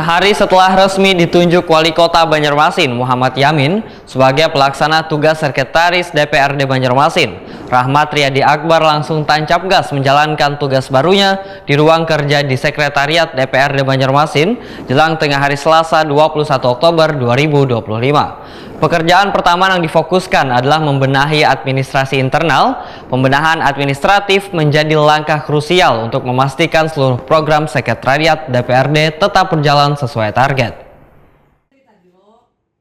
Sehari setelah resmi ditunjuk Wali Kota Banjarmasin Muhammad Yamin sebagai pelaksana tugas Sekretaris DPRD Banjarmasin, Rahmat Riyadi Akbar langsung tancap gas menjalankan tugas barunya di ruang kerja di Sekretariat DPRD Banjarmasin jelang tengah hari Selasa 21 Oktober 2025. Pekerjaan pertama yang difokuskan adalah membenahi administrasi internal. Pembenahan administratif menjadi langkah krusial untuk memastikan seluruh program Sekretariat DPRD tetap berjalan sesuai target.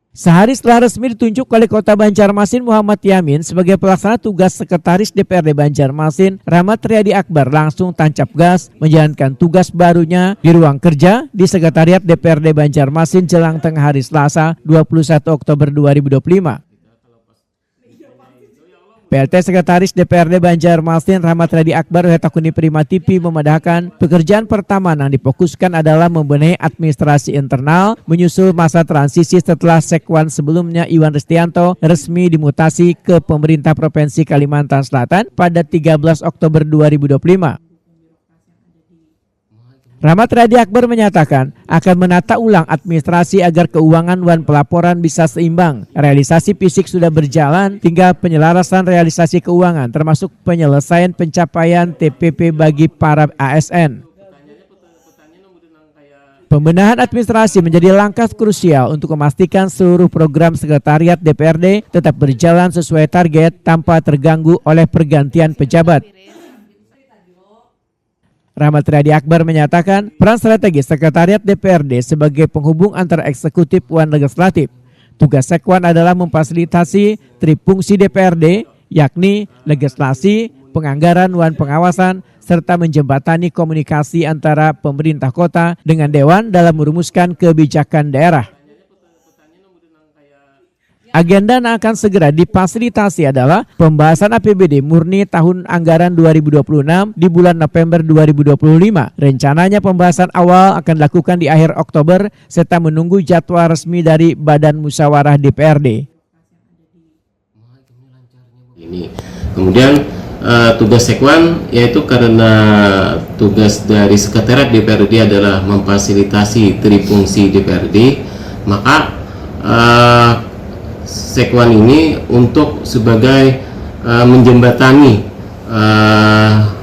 Sehari setelah resmi ditunjuk Wali Kota Banjarmasin Muhammad Yamin sebagai pelaksana tugas Sekretaris DPRD Banjarmasin, Rahmat Riyadi Akbar langsung tancap gas menjalankan tugas barunya di ruang kerja di Sekretariat DPRD Banjarmasin jelang tengah hari Selasa 21 Oktober 2025. PLT Sekretaris DPRD Banjarmasin Rahmat Riyadi Akbar Hetakuni Prima TV memadahkan pekerjaan pertama yang difokuskan adalah membenahi administrasi internal menyusul masa transisi setelah Sekwan sebelumnya Iwan Ristianto resmi dimutasi ke pemerintah Provinsi Kalimantan Selatan pada 13 Oktober 2025. Rahmat Riyadi Akbar menyatakan akan menata ulang administrasi agar keuangan dan pelaporan bisa seimbang. Realisasi fisik sudah berjalan, tinggal penyelarasan realisasi keuangan termasuk penyelesaian pencapaian TPP bagi para ASN. Pembenahan administrasi menjadi langkah krusial untuk memastikan seluruh program Sekretariat DPRD tetap berjalan sesuai target tanpa terganggu oleh pergantian pejabat. Rahmat Riyadi Akbar menyatakan peran strategis Sekretariat DPRD sebagai penghubung antara eksekutif dan legislatif. Tugas Sekwan adalah memfasilitasi trifungsi DPRD, yakni legislasi, penganggaran dan pengawasan, serta menjembatani komunikasi antara pemerintah kota dengan Dewan dalam merumuskan kebijakan daerah. Agenda yang akan segera difasilitasi adalah pembahasan APBD murni tahun anggaran 2026 di bulan November 2025. Rencananya pembahasan awal akan dilakukan di akhir Oktober serta menunggu jadwal resmi dari Badan Musyawarah DPRD. Kemudian tugas Sekwan yaitu karena tugas dari Sekretariat DPRD adalah memfasilitasi trifungsi DPRD, maka Sekwan ini untuk sebagai menjembatani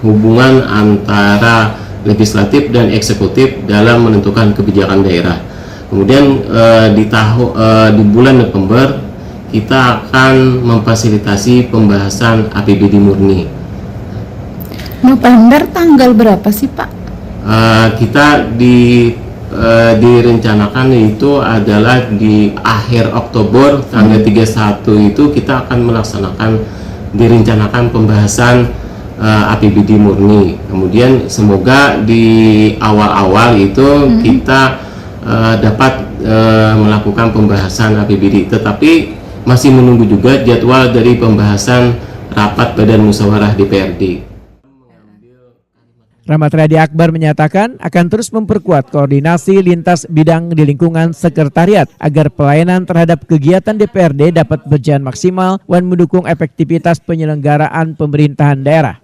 hubungan antara legislatif dan eksekutif dalam menentukan kebijakan daerah. Kemudian di bulan November kita akan memfasilitasi pembahasan APBD murni. November tanggal berapa sih Pak? Kita direncanakan itu adalah di akhir Oktober tanggal 31 itu kita akan direncanakan pembahasan APBD murni. Kemudian semoga di awal-awal itu kita dapat melakukan pembahasan APBD, tetapi masih menunggu juga jadwal dari pembahasan rapat Badan Musyawarah DPRD. Rahmat Riyadi Akbar menyatakan akan terus memperkuat koordinasi lintas bidang di lingkungan Sekretariat agar pelayanan terhadap kegiatan DPRD dapat berjalan maksimal dan mendukung efektivitas penyelenggaraan pemerintahan daerah.